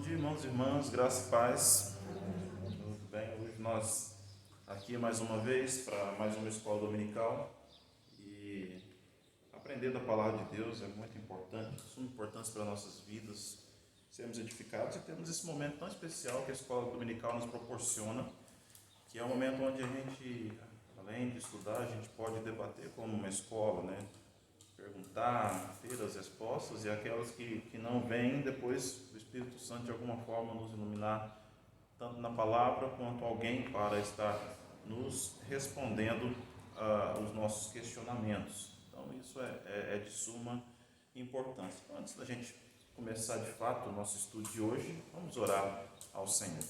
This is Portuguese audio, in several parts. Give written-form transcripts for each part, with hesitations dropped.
dia, irmãos e irmãs, graça e paz. Tudo bem? Hoje nós aqui mais uma vez para mais uma escola dominical e aprender da palavra de Deus é muito importante, de suma importância para nossas vidas, sermos edificados e temos esse momento tão especial que a escola dominical nos proporciona, que é um momento onde a gente, além de estudar, a gente pode debater como uma escola, né? Perguntar, ter as respostas, e aquelas que não vêm, depois o Espírito Santo de alguma forma nos iluminar, tanto na palavra quanto alguém para estar nos respondendo os nossos questionamentos. Então isso é de suma importância. Então, antes da gente começar de fato o nosso estudo de hoje, vamos orar ao Senhor.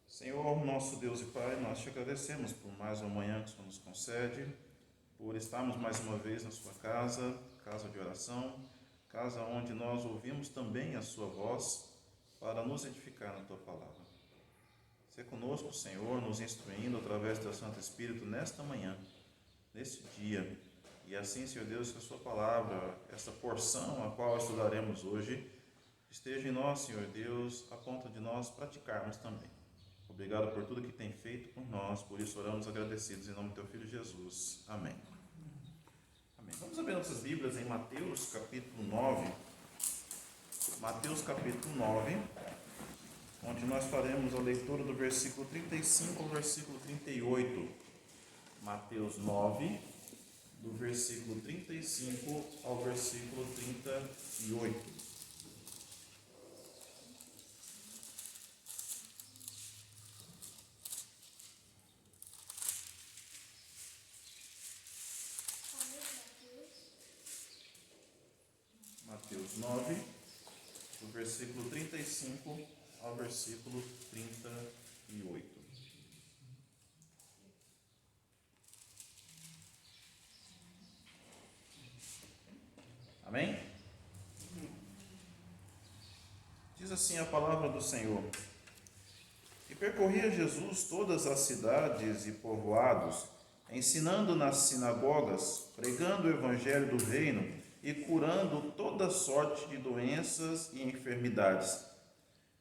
Senhor, nosso Deus e Pai, nós te agradecemos por mais uma manhã que o Senhor nos concede, por estarmos mais uma vez na sua casa, casa de oração, casa onde nós ouvimos também a sua voz para nos edificar na tua palavra. Sê conosco, Senhor, nos instruindo através do teu Santo Espírito nesta manhã, neste dia, e assim, Senhor Deus, que a sua palavra, essa porção a qual estudaremos hoje, esteja em nós, Senhor Deus, a ponto de nós praticarmos também. Obrigado por tudo que tem feito por nós, por isso oramos agradecidos em nome do teu Filho Jesus. Amém. Amém. Vamos abrir nossas Bíblias em Mateus capítulo 9. Mateus capítulo 9, onde nós faremos a leitura do versículo 35 ao versículo 38. Mateus 9, do versículo 35 ao versículo 38. Mateus 9, do versículo 35 ao versículo 38. Amém? Diz assim a palavra do Senhor: E percorria Jesus todas as cidades e povoados, ensinando nas sinagogas, pregando o evangelho do reino e curando toda sorte de doenças e enfermidades.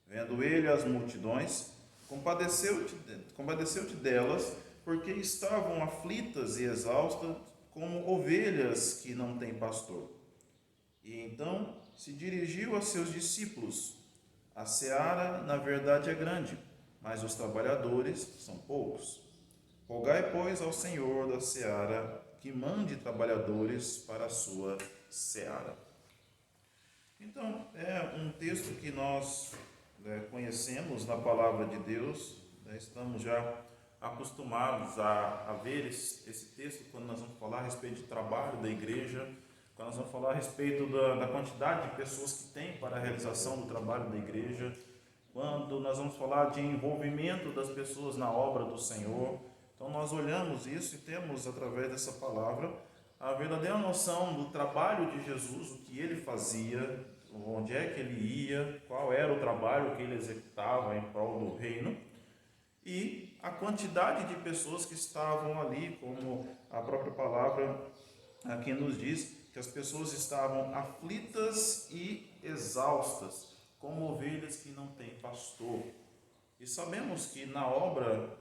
Vendo ele as multidões, compadeceu-te delas, porque estavam aflitas e exaustas, como ovelhas que não têm pastor. E então se dirigiu a seus discípulos: A seara, na verdade, é grande, mas os trabalhadores são poucos. Rogai, pois, ao Senhor da seara que mande trabalhadores para a sua seara. Então, é um texto que nós conhecemos na palavra de Deus, estamos já acostumados a ver esse texto quando nós vamos falar a respeito de trabalho da igreja, quando nós vamos falar a respeito da quantidade de pessoas que tem para a realização do trabalho da igreja, quando nós vamos falar de envolvimento das pessoas na obra do Senhor. Então nós olhamos isso e temos através dessa palavra a verdadeira noção do trabalho de Jesus, o que ele fazia, onde é que ele ia, qual era o trabalho que ele executava em prol do reino, e a quantidade de pessoas que estavam ali, como a própria palavra aqui nos diz, que as pessoas estavam aflitas e exaustas, como ovelhas que não têm pastor. E sabemos que na obra,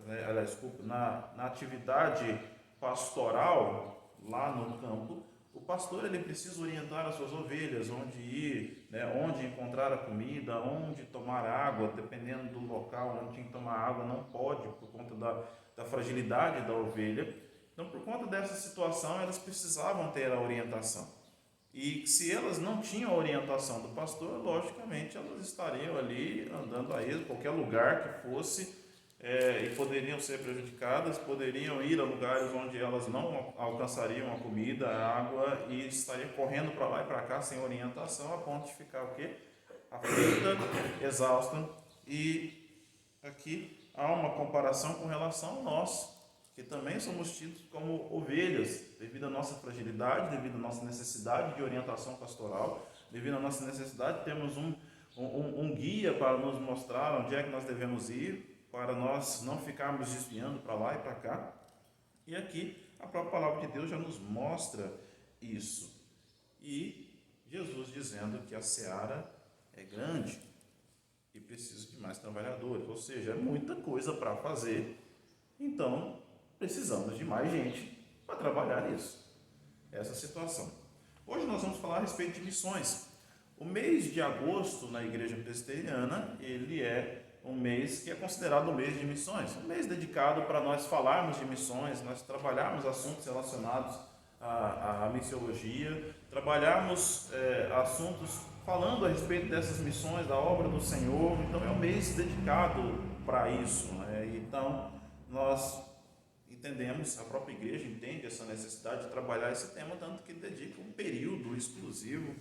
na atividade pastoral, lá no campo, o pastor ele precisa orientar as suas ovelhas, onde ir, onde encontrar a comida, onde tomar água, dependendo do local onde tem que tomar água, não pode, por conta da fragilidade da ovelha. Então, por conta dessa situação, elas precisavam ter a orientação. E se elas não tinham a orientação do pastor, logicamente elas estariam ali andando a esmo, qualquer lugar que fosse, e poderiam ser prejudicadas, poderiam ir a lugares onde elas não alcançariam a comida, a água, e estariam correndo para lá e para cá sem orientação, a ponto de ficar o quê? Aflita, exausta. E aqui há uma comparação com relação a nós, que também somos tidos como ovelhas, devido à nossa fragilidade, devido à nossa necessidade de orientação pastoral, devido à nossa necessidade de termos um guia para nos mostrar onde é que nós devemos ir, para nós não ficarmos desviando para lá e para cá. E aqui a própria palavra de Deus já nos mostra isso. E Jesus dizendo que a seara é grande e precisa de mais trabalhadores, ou seja, é muita coisa para fazer, então precisamos de mais gente para trabalhar nisso, essa situação. Hoje nós vamos falar a respeito de missões. O mês de agosto na Igreja Presbiteriana, ele é um mês que é considerado um mês de missões, um mês dedicado para nós falarmos de missões, nós trabalharmos assuntos relacionados à missiologia, trabalharmos assuntos falando a respeito dessas missões, da obra do Senhor. Então é um mês dedicado para isso, né? Então nós entendemos, a própria igreja entende essa necessidade de trabalhar esse tema, tanto que dedica um período exclusivo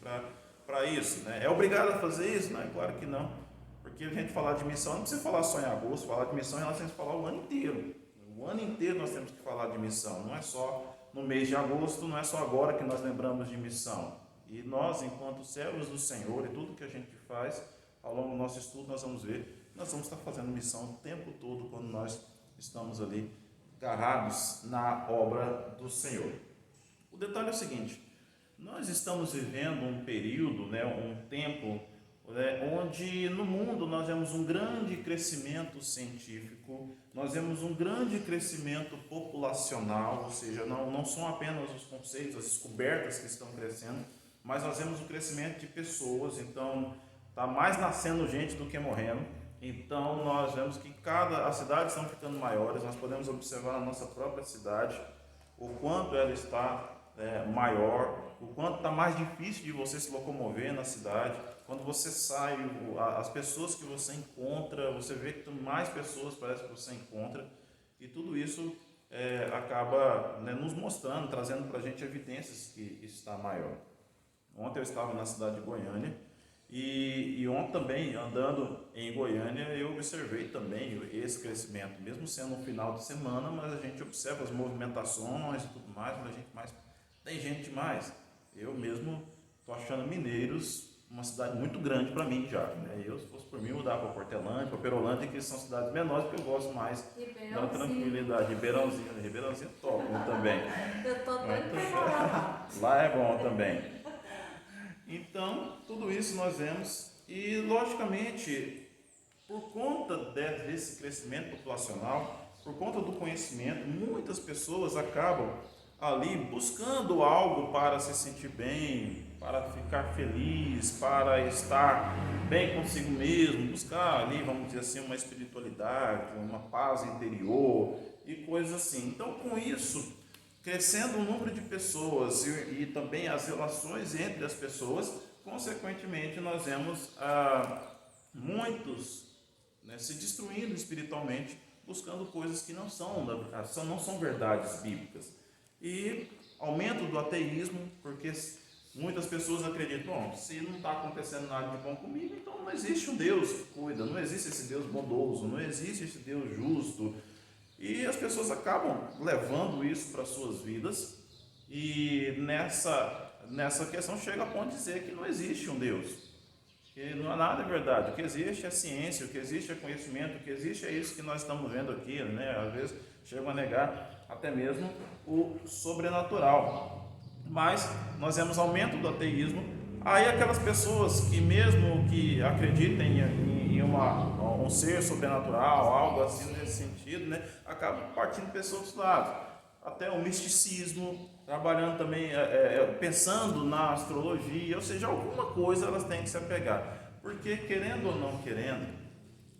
para isso, né? É obrigado a fazer isso? Não, é claro que não, porque a gente falar de missão não precisa falar só em agosto, falar de missão nós temos que falar o ano inteiro. O ano inteiro nós temos que falar de missão, não é só no mês de agosto, não é só agora que nós lembramos de missão. E nós, enquanto servos do Senhor, e tudo que a gente faz ao longo do nosso estudo, nós vamos ver, nós vamos estar fazendo missão o tempo todo quando nós estamos ali agarrados na obra do Senhor. O detalhe é o seguinte: nós estamos vivendo um período, né, um tempo, né, onde no mundo nós vemos um grande crescimento científico, nós vemos um grande crescimento populacional, ou seja, não são apenas os conceitos, as descobertas que estão crescendo, mas nós vemos o crescimento de pessoas. Então está mais nascendo gente do que morrendo. Então nós vemos que as cidades estão ficando maiores, nós podemos observar na nossa própria cidade o quanto ela está maior, o quanto está mais difícil de você se locomover na cidade. Quando você sai, as pessoas que você encontra, você vê que mais pessoas parece que você encontra, e tudo isso acaba nos mostrando, trazendo para a gente evidências que está maior. Ontem eu estava na cidade de Goiânia, e ontem também, andando em Goiânia, eu observei também esse crescimento, mesmo sendo um final de semana, mas a gente observa as movimentações e tudo mais, mas tem gente demais. Eu mesmo estou achando Mineiros uma cidade muito grande para mim já, né? Eu, se fosse por mim, mudar para Portelândia, para Perolândia, que são cidades menores, porque eu gosto mais da tranquilidade. Ribeirãozinho é top também. Eu estou doido para falar. Lá é bom também. Então, tudo isso nós vemos, e logicamente, por conta desse crescimento populacional, por conta do conhecimento, muitas pessoas acabam ali buscando algo para se sentir bem, para ficar feliz, para estar bem consigo mesmo, buscar ali, vamos dizer assim, uma espiritualidade, uma paz interior e coisas assim. Então, com isso, crescendo o número de pessoas e também as relações entre as pessoas, consequentemente nós vemos muitos se destruindo espiritualmente, buscando coisas que não são verdades bíblicas. E aumento do ateísmo, porque muitas pessoas acreditam, bom, se não está acontecendo nada de bom comigo, então não existe um Deus que cuida, não existe esse Deus bondoso, não existe esse Deus justo. E as pessoas acabam levando isso para as suas vidas, e nessa questão chega a ponto de dizer que não existe um Deus, que não há nada de verdade. O que existe é ciência, o que existe é conhecimento, o que existe é isso que nós estamos vendo aqui, né? Às vezes chegam a negar até mesmo o sobrenatural. Mas nós vemos aumento do ateísmo. Aí aquelas pessoas que, mesmo que acreditem em um ser sobrenatural, algo assim nesse sentido, né, acabam partindo para esse outro lado. Até o misticismo, trabalhando também, pensando na astrologia, ou seja, alguma coisa elas têm que se apegar. Porque, querendo ou não querendo,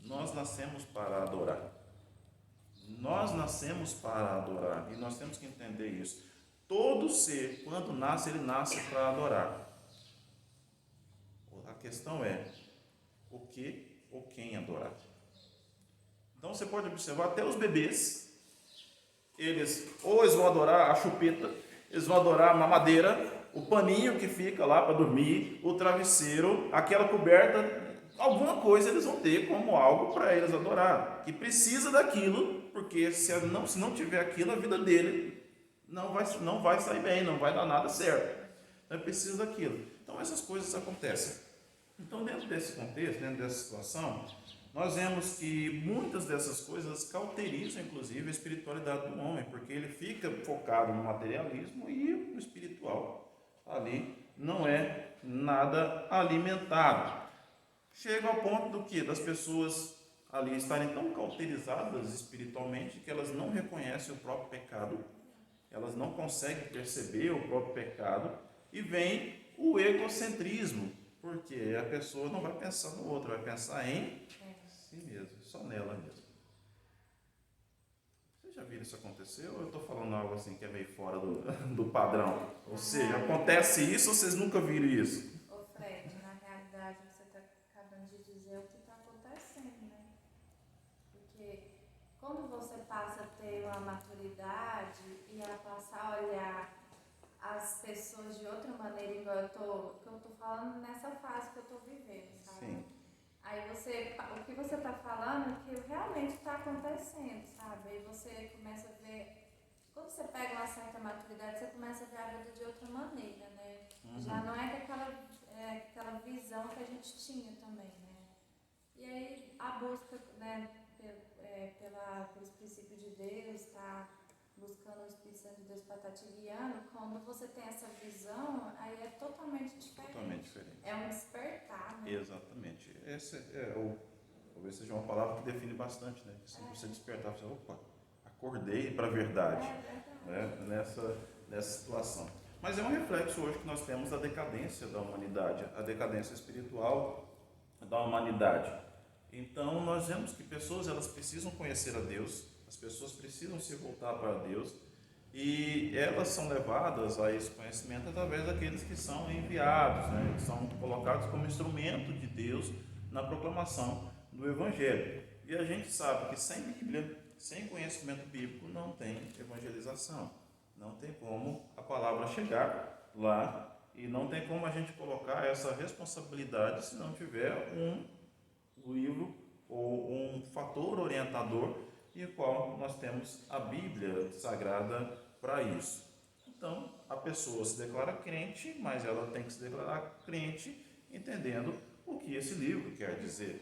nós nascemos para adorar. Nós nascemos para adorar, e nós temos que entender isso. Todo ser, quando nasce, ele nasce para adorar. A questão é o que ou quem adorar. Então você pode observar até os bebês, eles vão adorar a chupeta, eles vão adorar a mamadeira, o paninho que fica lá para dormir, o travesseiro, aquela coberta, alguma coisa eles vão ter como algo para eles adorar, que precisa daquilo, porque se não tiver aquilo, a vida dele não vai sair bem, não vai dar nada certo. Então ele precisa daquilo. Então essas coisas acontecem. Então, dentro desse contexto, dentro dessa situação, nós vemos que muitas dessas coisas cauterizam, inclusive, a espiritualidade do homem, porque ele fica focado no materialismo e o espiritual ali não é nada alimentado. chega ao ponto do quê? Das pessoas ali estarem tão cauterizadas espiritualmente que elas não reconhecem o próprio pecado, elas não conseguem perceber o próprio pecado, e vem o egocentrismo, porque a pessoa não vai pensar no outro, vai pensar em si mesmo, só nela mesmo. Vocês já viram isso acontecer, ou eu estou falando algo assim que é meio fora do padrão? Ou seja, acontece isso ou vocês nunca viram isso? Ô Fred, na realidade você está acabando de dizer o que está acontecendo, né? Porque quando você passa a ter uma maturidade e a passar a olhar as pessoas de outra maneira, igual eu tô falando nessa fase que eu tô vivendo, sabe? Sim. Aí o que você tá falando é que realmente está acontecendo, sabe? Aí você começa a ver, quando você pega uma certa maturidade, você começa a ver a vida de outra maneira, né? Já não é aquela visão que a gente tinha também, né? E aí a busca, né, pelos princípios de Deus, tá buscando o Espírito Santo de Deus para estar te guiando, quando você tem essa visão, aí é totalmente diferente. Totalmente diferente. É um despertar, né? Exatamente. Esse talvez seja uma palavra que define bastante, né? Se você despertar, você, opa, acordei para a verdade, né? Nessa situação. Mas é um reflexo hoje que nós temos da decadência da humanidade, a decadência espiritual da humanidade. Então nós vemos que pessoas, elas precisam conhecer a Deus, as pessoas precisam se voltar para Deus, e elas são levadas a esse conhecimento através daqueles que são enviados, né? Que são colocados como instrumento de Deus na proclamação do Evangelho. E a gente sabe que sem Bíblia, sem conhecimento bíblico, não tem evangelização. Não tem como a palavra chegar lá, e não tem como a gente colocar essa responsabilidade se não tiver um livro ou um fator orientador, e o qual nós temos a Bíblia Sagrada para isso. Então, a pessoa se declara crente, mas ela tem que se declarar crente entendendo o que esse livro quer dizer.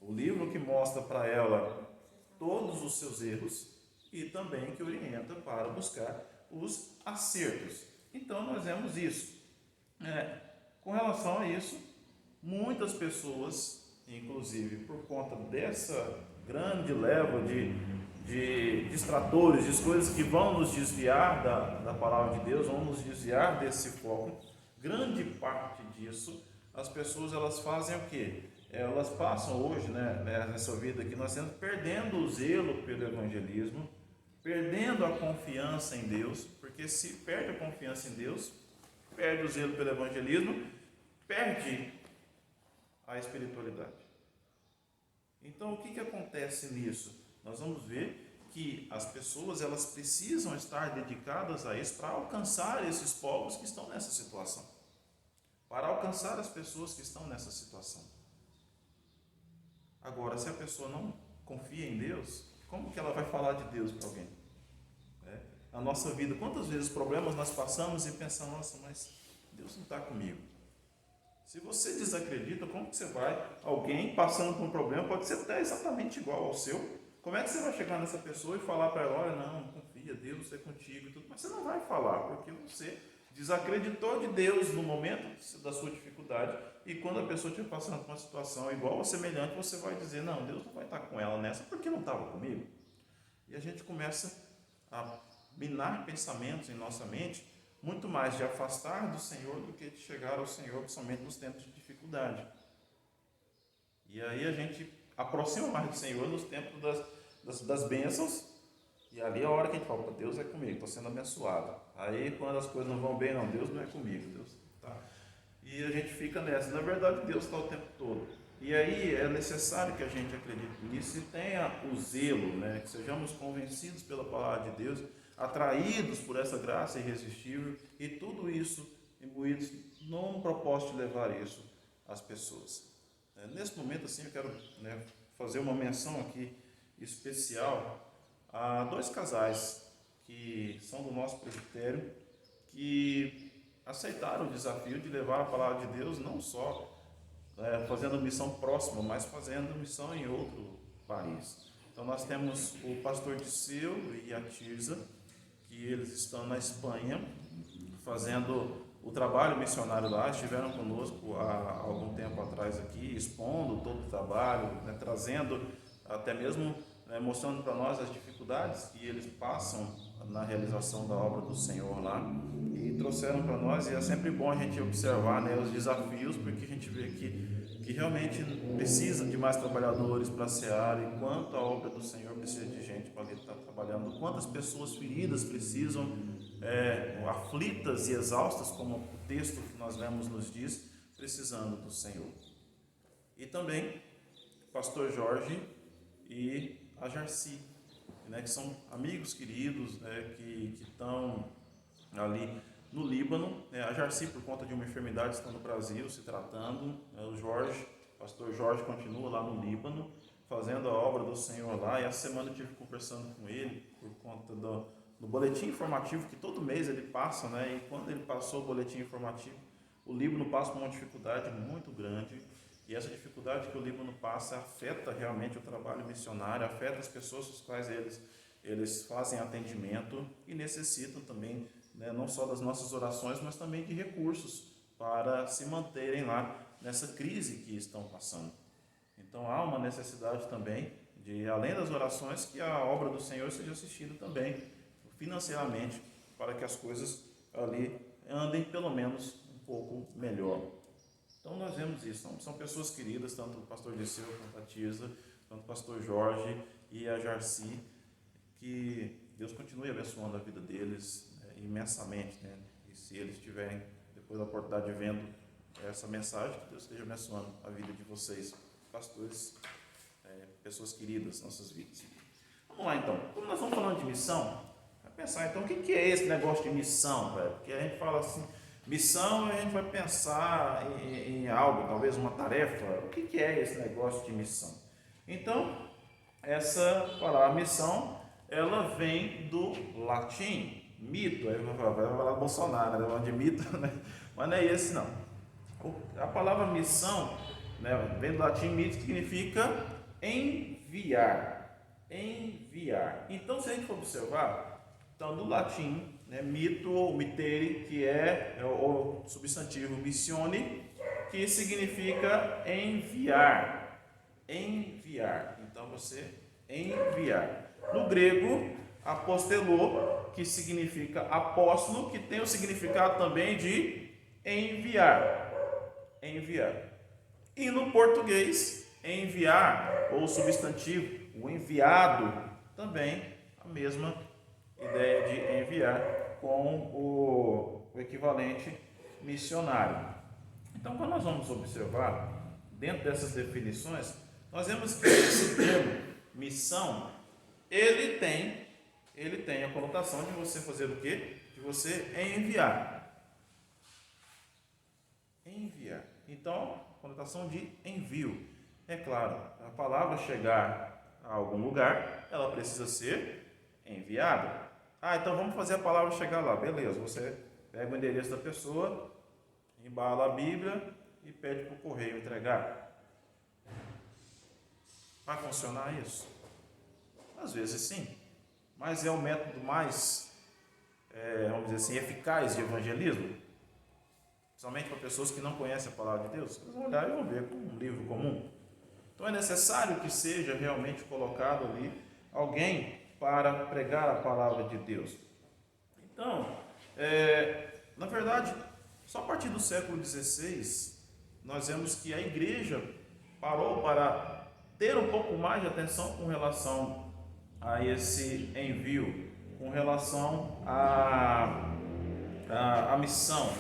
O livro que mostra para ela todos os seus erros e também que orienta para buscar os acertos. Então, nós vemos isso. Com relação a isso, muitas pessoas, inclusive por conta dessa grande leva de distratores, de coisas que vão nos desviar da palavra de Deus, vão nos desviar desse foco, grande parte disso, as pessoas, elas fazem o quê? Elas passam hoje, né, nessa vida que nós estamos perdendo o zelo pelo evangelismo, perdendo a confiança em Deus, porque se perde a confiança em Deus, perde o zelo pelo evangelismo, perde a espiritualidade. Então, o que acontece nisso? Nós vamos ver que as pessoas, elas precisam estar dedicadas a isso para alcançar esses povos que estão nessa situação, para alcançar as pessoas que estão nessa situação. Agora, se a pessoa não confia em Deus, como que ela vai falar de Deus para alguém? A nossa vida, quantas vezes problemas nós passamos e pensamos, nossa, mas Deus não está comigo. Se você desacredita, como que você vai? Alguém passando por um problema, pode ser até exatamente igual ao seu. Como é que você vai chegar nessa pessoa e falar para ela, olha, não confia, Deus é contigo e tudo, mas você não vai falar, porque você desacreditou de Deus no momento da sua dificuldade, e quando a pessoa estiver passando por uma situação igual ou semelhante, você vai dizer, não, Deus não vai estar com ela nessa, porque não estava comigo. E a gente começa a minar pensamentos em nossa mente, muito mais de afastar do Senhor do que de chegar ao Senhor, principalmente nos tempos de dificuldade. E aí a gente aproxima mais do Senhor nos tempos das bênçãos, e ali é a hora que a gente fala, Deus é comigo, estou sendo abençoado. Aí quando as coisas não vão bem, não, Deus não é comigo, Deus tá. E a gente fica nessa. Na verdade, Deus está o tempo todo. E aí é necessário que a gente acredite nisso e tenha o zelo, né? Que sejamos convencidos pela palavra de Deus, atraídos por essa graça irresistível, e tudo isso imbuídos num propósito de levar isso às pessoas. Nesse momento, assim, eu quero, né, fazer uma menção aqui especial a dois casais que são do nosso presbitério, que aceitaram o desafio de levar a palavra de Deus, não só fazendo missão próxima, mas fazendo missão em outro país. Então nós temos o pastor Disseu e a Tirza, que eles estão na Espanha, fazendo o trabalho missionário lá, estiveram conosco há algum tempo atrás aqui, expondo todo o trabalho, né, trazendo até mesmo, né, mostrando para nós as dificuldades que eles passam na realização da obra do Senhor lá, e trouxeram para nós, e é sempre bom a gente observar, né, os desafios, porque a gente vê que realmente precisa de mais trabalhadores para a seara, e quanto a obra do Senhor precisa de gente para estar trabalhando, quantas pessoas feridas precisam, aflitas e exaustas, como o texto que nós lemos nos diz, precisando do Senhor. E também o pastor Jorge e a Jarci, né, que são amigos queridos, né, que estão ali no Líbano, né, a Jarci por conta de uma enfermidade está no Brasil se tratando, né, o pastor Jorge continua lá no Líbano, fazendo a obra do Senhor lá, e essa semana eu estive conversando com ele por conta do boletim informativo que todo mês ele passa, né, e quando ele passou o boletim informativo, o Líbano passa por uma dificuldade muito grande, e essa dificuldade que o Líbano passa afeta realmente o trabalho missionário, afeta as pessoas com as quais eles fazem atendimento e necessitam também, né, não só das nossas orações, mas também de recursos para se manterem lá nessa crise que estão passando. Então há uma necessidade também de, além das orações, que a obra do Senhor seja assistida também financeiramente, para que as coisas ali andem pelo menos um pouco melhor. Então nós vemos isso, são pessoas queridas, tanto o pastor Liceu quanto a Tirza, tanto o pastor Jorge e a Jarci, que Deus continue abençoando a vida deles, imensamente, né? E se eles tiverem depois a oportunidade de vendo essa mensagem, que Deus esteja abençoando a vida de vocês, pastores, pessoas queridas, nossas vidas. Vamos lá então, como nós estamos falando de missão, vai pensar então, o que é esse negócio de missão, velho? Porque a gente fala assim, missão, a gente vai pensar em algo, talvez uma tarefa. O que é esse negócio de missão? Então, essa palavra missão, ela vem do latim, mito. Aí vai falar Bolsonaro, né? De mito, né? Mas não é esse não. A palavra missão, né, vem do latim mito, que significa enviar. Enviar. Então, se a gente for observar, então, do latim, né, mito ou mitere, que é o substantivo missione, que significa enviar. Enviar. Então você enviar. No grego, apostelô, que significa apóstolo, que tem o significado também de enviar. Enviar. E no português, enviar, ou substantivo, o enviado, também a mesma ideia de enviar, com o equivalente missionário. Então, quando nós vamos observar, dentro dessas definições, nós vemos que esse termo, missão, ele tem a conotação de você fazer o quê? De você enviar. Enviar. Então, conotação de envio. É claro, a palavra chegar a algum lugar, ela precisa ser enviada. Então vamos fazer a palavra chegar lá. Beleza, você pega o endereço da pessoa, embala a Bíblia e pede para o correio entregar. Vai funcionar isso? Às vezes sim, mas é o método mais, vamos dizer assim, eficaz de evangelismo, principalmente para pessoas que não conhecem a palavra de Deus. Eles vão olhar e vão ver como um livro comum. Então é necessário que seja realmente colocado ali alguém para pregar a palavra de Deus. Então, na verdade, só a partir do século XVI, nós vemos que a igreja parou para ter um pouco mais de atenção com relação a esse envio, com relação à missão.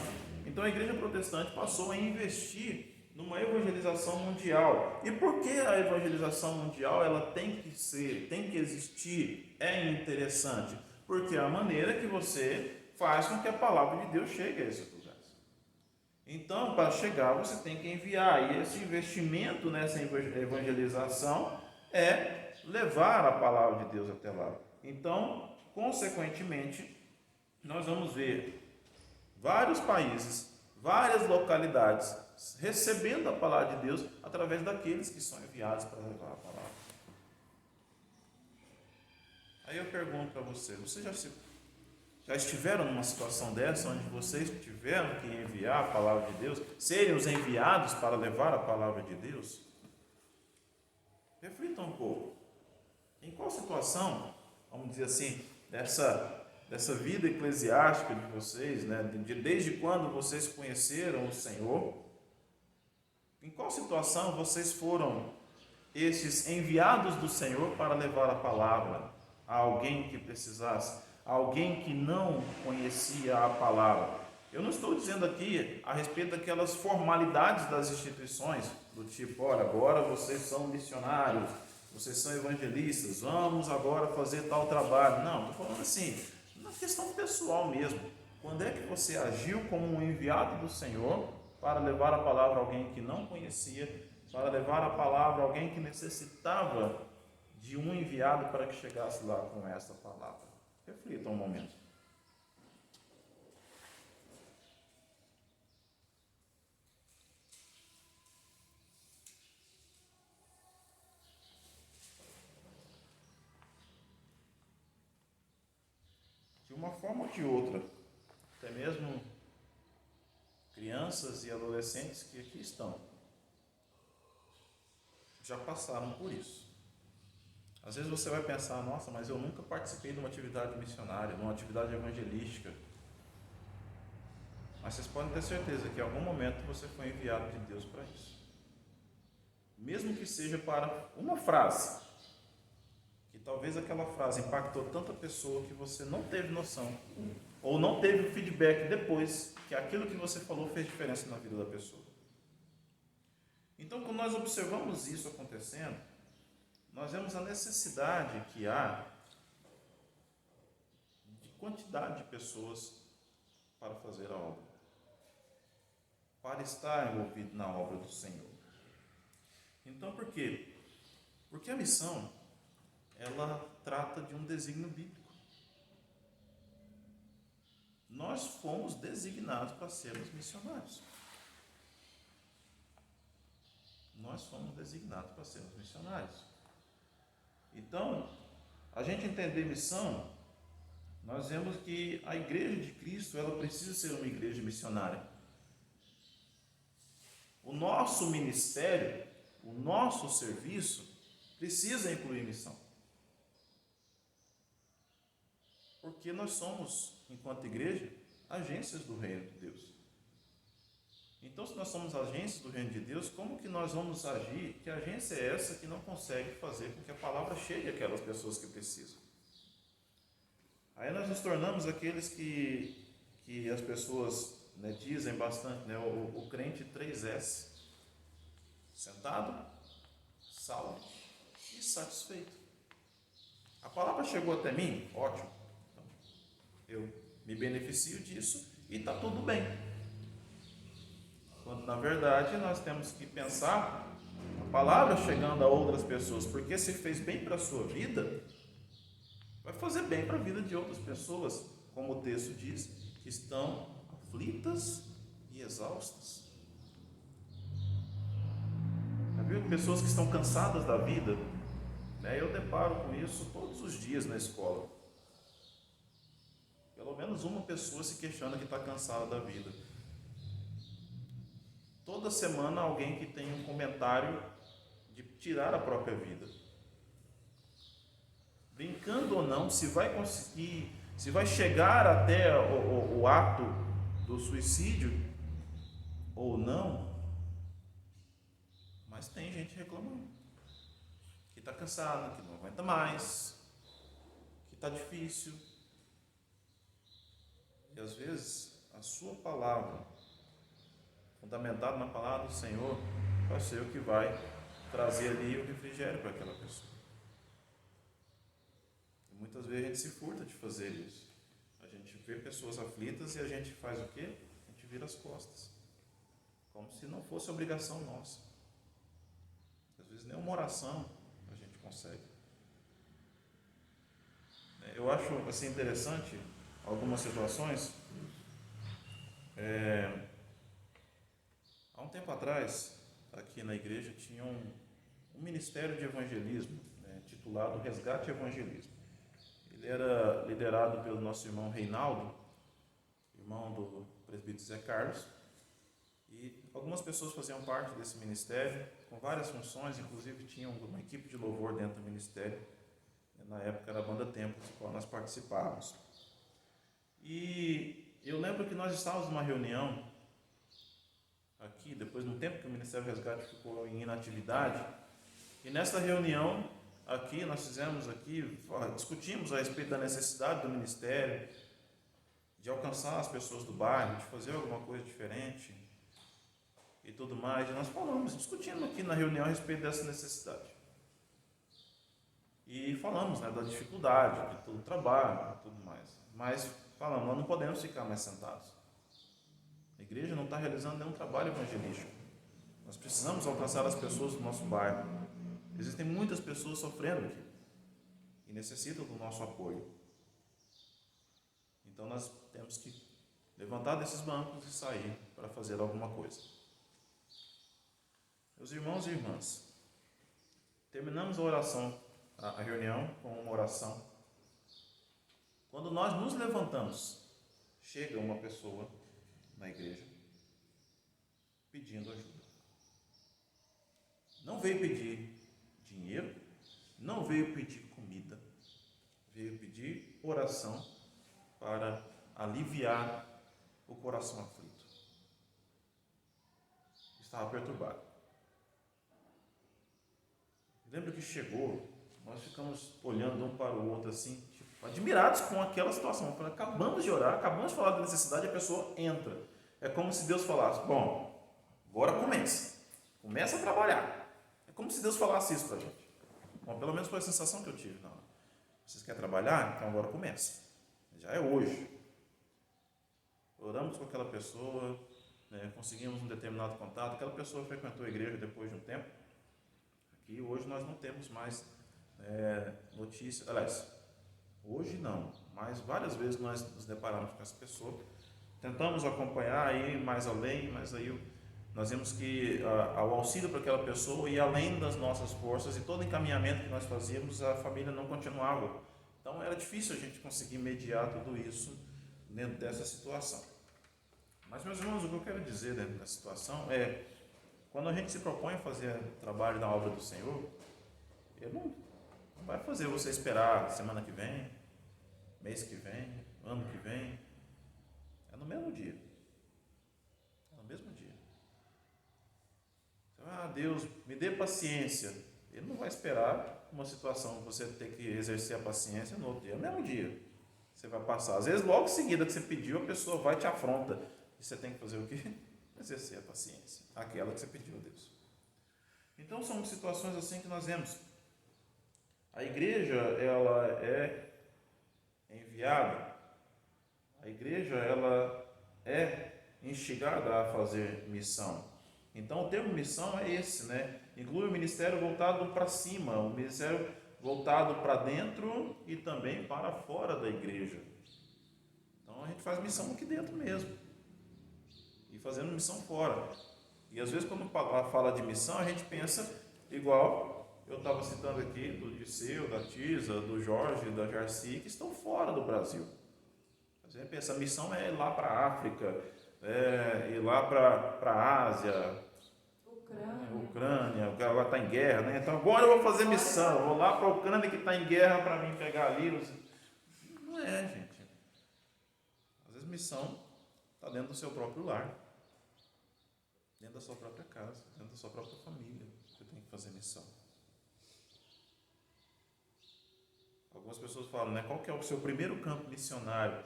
Então a igreja protestante passou a investir numa evangelização mundial. E por que a evangelização mundial ela tem que existir? É interessante, porque é a maneira que você faz com que a palavra de Deus chegue a esses lugares. Então, para chegar, você tem que enviar, e esse investimento nessa evangelização é levar a palavra de Deus até lá. Então, consequentemente, nós vamos ver vários países, várias localidades recebendo a palavra de Deus através daqueles que são enviados para levar a palavra. Aí eu pergunto para você, você Já estiveram numa situação dessa, onde vocês tiveram que enviar a palavra de Deus, serem os enviados para levar a palavra de Deus? Reflitam um pouco. Em qual situação, vamos dizer assim, dessa vida eclesiástica de vocês, né, desde quando vocês conheceram o Senhor, em qual situação vocês foram esses enviados do Senhor para levar a palavra a alguém que precisasse, a alguém que não conhecia a palavra? Eu não estou dizendo aqui a respeito daquelas formalidades das instituições, do tipo, olha, agora vocês são missionários, vocês são evangelistas, vamos agora fazer tal trabalho. Não, estou falando assim, na questão pessoal mesmo. Quando é que você agiu como um enviado do Senhor para levar a palavra a alguém que não conhecia, para levar a palavra a alguém que necessitava de um enviado para que chegasse lá com essa palavra? Reflita um momento. De uma forma ou de outra, até mesmo crianças e adolescentes que aqui estão, já passaram por isso. Às vezes você vai pensar, nossa, mas eu nunca participei de uma atividade missionária, de uma atividade evangelística. Mas vocês podem ter certeza que em algum momento você foi enviado de Deus para isso. Mesmo que seja para uma frase, que talvez aquela frase impactou tanta pessoa que você não teve noção, ou não teve o feedback depois que aquilo que você falou fez diferença na vida da pessoa. Então, quando nós observamos isso acontecendo, nós vemos a necessidade que há de quantidade de pessoas para fazer a obra, para estar envolvido na obra do Senhor. Então, por quê? Porque a missão, ela trata de um desígnio bíblico. Nós fomos designados para sermos missionários. Nós fomos designados para sermos missionários. Então, a gente entender missão, nós vemos que a igreja de Cristo, ela precisa ser uma igreja missionária. O nosso ministério, o nosso serviço, precisa incluir missão. Porque nós somos, enquanto igreja, agências do reino de Deus. Então, se nós somos agências do reino de Deus, como que nós vamos agir? Que agência é essa que não consegue fazer com que a palavra chegue àquelas pessoas que precisam? Aí nós nos tornamos aqueles que as pessoas, né, dizem bastante, né, o crente 3S. Sentado, salvo e satisfeito. A palavra chegou até mim? Ótimo. Então, eu me beneficio disso e está tudo bem. Quando, na verdade, nós temos que pensar a palavra chegando a outras pessoas, porque se fez bem para a sua vida, vai fazer bem para a vida de outras pessoas, como o texto diz, que estão aflitas e exaustas. Já viu? Pessoas que estão cansadas da vida, né? Eu deparo com isso todos os dias na escola. Pelo menos uma pessoa se queixando que está cansada da vida. Toda semana alguém que tem um comentário de tirar a própria vida. Brincando ou não, se vai conseguir, se vai chegar até o ato do suicídio ou não, mas tem gente reclamando, que está cansado, que não aguenta mais, que está difícil. E às vezes a sua palavra, fundamentada na palavra do Senhor, vai ser o que vai trazer ali o refrigério para aquela pessoa. E muitas vezes a gente se furta de fazer isso. A gente vê pessoas aflitas e a gente faz o quê? A gente vira as costas, como se não fosse obrigação nossa. Às vezes nem uma oração a gente consegue. Eu acho assim interessante algumas situações. Há um tempo atrás, aqui na igreja, tinha um ministério de evangelismo, né, titulado Resgate Evangelismo. Ele era liderado pelo nosso irmão Reinaldo, irmão do presbítero Zé Carlos, e algumas pessoas faziam parte desse ministério, com várias funções, inclusive tinha uma equipe de louvor dentro do ministério. Na época era a Banda Templo, do qual nós participávamos. E eu lembro que nós estávamos numa reunião aqui, depois de um tempo que o Ministério do Resgate ficou em inatividade, e nessa reunião aqui, nós discutimos a respeito da necessidade do ministério, de alcançar as pessoas do bairro, de fazer alguma coisa diferente e tudo mais. E nós discutimos aqui na reunião a respeito dessa necessidade. E falamos, né, da dificuldade, de todo o trabalho e tudo mais. Mas falamos, nós não podemos ficar mais sentados. A igreja não está realizando nenhum trabalho evangelístico. Nós precisamos alcançar as pessoas do nosso bairro. Existem muitas pessoas sofrendo aqui e necessitam do nosso apoio. Então nós temos que levantar desses bancos e sair para fazer alguma coisa. Meus irmãos e irmãs, terminamos a reunião com uma oração. Quando nós nos levantamos, chega uma pessoa na igreja pedindo ajuda. Não veio pedir dinheiro, não veio pedir comida, veio pedir oração para aliviar o coração aflito. Estava perturbado. Lembro que chegou, nós ficamos olhando um para o outro assim, tipo, admirados com aquela situação. Acabamos de orar, acabamos de falar da necessidade, a pessoa entra. É como se Deus falasse, bom, agora começa a trabalhar. É como se Deus falasse isso para a gente. Bom, pelo menos foi a sensação que eu tive. Não. Vocês querem trabalhar? Então agora começa. Já é hoje. Oramos com aquela pessoa, né, conseguimos um determinado contato. Aquela pessoa frequentou a igreja depois de um tempo. Aqui hoje nós não temos mais notícias. Aliás, hoje não, mas várias vezes nós nos deparamos com essa pessoa. Tentamos acompanhar, ir mais além, mas aí nós vimos que ao auxílio para aquela pessoa e além das nossas forças e todo encaminhamento que nós fazíamos, a família não continuava. Então era difícil a gente conseguir mediar tudo isso dentro dessa situação. Mas, meus irmãos, o que eu quero dizer dentro dessa situação é, quando a gente se propõe a fazer trabalho na obra do Senhor, Ele não vai fazer você esperar semana que vem, mês que vem, ano que vem. É no mesmo dia. É no mesmo dia. Deus, me dê paciência. Ele não vai esperar uma situação que você ter que exercer a paciência no outro dia. É no mesmo dia. Você vai passar. Às vezes, logo em seguida que você pediu, a pessoa vai e te afronta. E você tem que fazer o quê? Exercer a paciência. Aquela que você pediu a Deus. Então, são situações assim que nós vemos. A igreja, ela é enviada. A igreja, ela é instigada a fazer missão. Então, o termo missão é esse, né? Inclui o ministério voltado para cima, o ministério voltado para dentro e também para fora da igreja. Então, a gente faz missão aqui dentro mesmo. E fazendo missão fora. E às vezes, quando fala de missão, a gente pensa igual eu estava citando aqui, do Disseu, da Tisa, do Jorge, da Jarci, que estão fora do Brasil. A gente pensa, a missão é ir lá para a África, ir lá para a Ásia, Ucrânia, agora está em guerra, né? Então agora eu vou fazer missão, vou lá para a Ucrânia que está em guerra para mim pegar ali. Não é, gente. Às vezes missão está dentro do seu próprio lar, dentro da sua própria casa, dentro da sua própria família. Você tem que fazer missão. Algumas pessoas falam, né? Qual que é o seu primeiro campo missionário?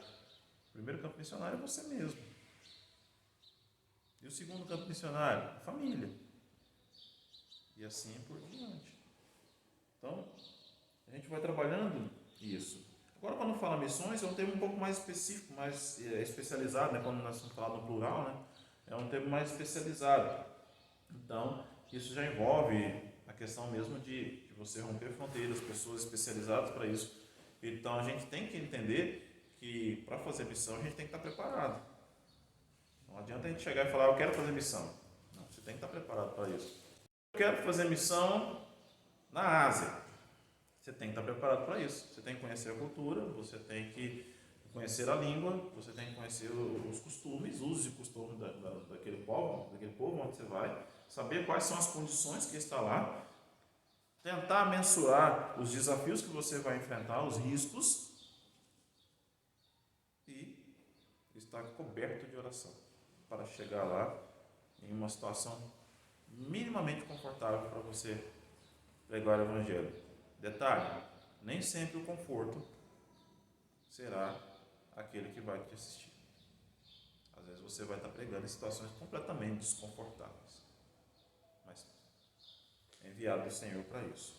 O primeiro campo missionário é você mesmo. E o segundo campo missionário? A família. E assim por diante. Então, a gente vai trabalhando isso. Agora, quando fala missões, é um termo um pouco mais específico, mais especializado, né? Quando nós estamos falando no plural, né? É um termo mais especializado. Então, isso já envolve a questão mesmo de você romper fronteiras, pessoas especializadas para isso. Então, a gente tem que entender que para fazer missão, a gente tem que estar preparado. Não adianta a gente chegar e falar, eu quero fazer missão. Não, você tem que estar preparado para isso. Eu quero fazer missão na Ásia. Você tem que estar preparado para isso. Você tem que conhecer a cultura, você tem que conhecer a língua, você tem que conhecer os costumes, usos e costumes daquele povo onde você vai, saber quais são as condições que está lá, tentar mensurar os desafios que você vai enfrentar, os riscos, e estar coberto de oração para chegar lá em uma situação minimamente confortável para você pregar o Evangelho. Detalhe, nem sempre o conforto será aquele que vai te assistir. Às vezes você vai estar pregando em situações completamente desconfortáveis, mas é enviado do Senhor para isso.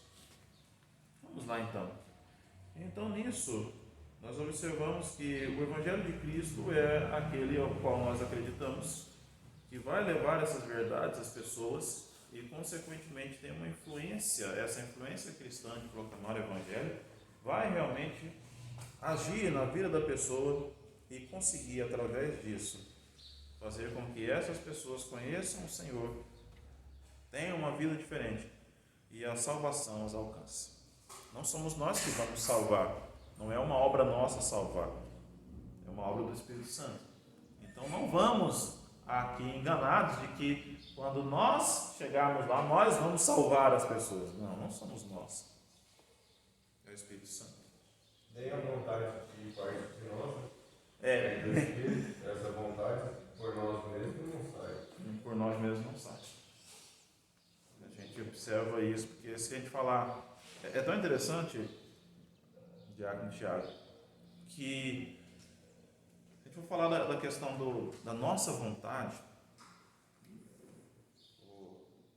Vamos lá então. Então nisso, nós observamos que o Evangelho de Cristo é aquele ao qual nós acreditamos, que vai levar essas verdades às pessoas e, consequentemente, tem uma influência, essa influência cristã de proclamar o Evangelho, vai realmente agir na vida da pessoa e conseguir, através disso, fazer com que essas pessoas conheçam o Senhor, tenham uma vida diferente e a salvação as alcance. Não somos nós que vamos salvar, não é uma obra nossa salvar, é uma obra do Espírito Santo. Então não vamos aqui enganados de que quando nós chegarmos lá, nós vamos salvar as pessoas. Não, não somos nós, é o Espírito Santo. Nem a vontade de parte de nós, essa vontade por nós mesmos não sai. Por nós mesmos não sai. A gente observa isso, porque se a gente falar... É tão interessante, Diácono Tiago, que se a gente for falar da questão da nossa vontade,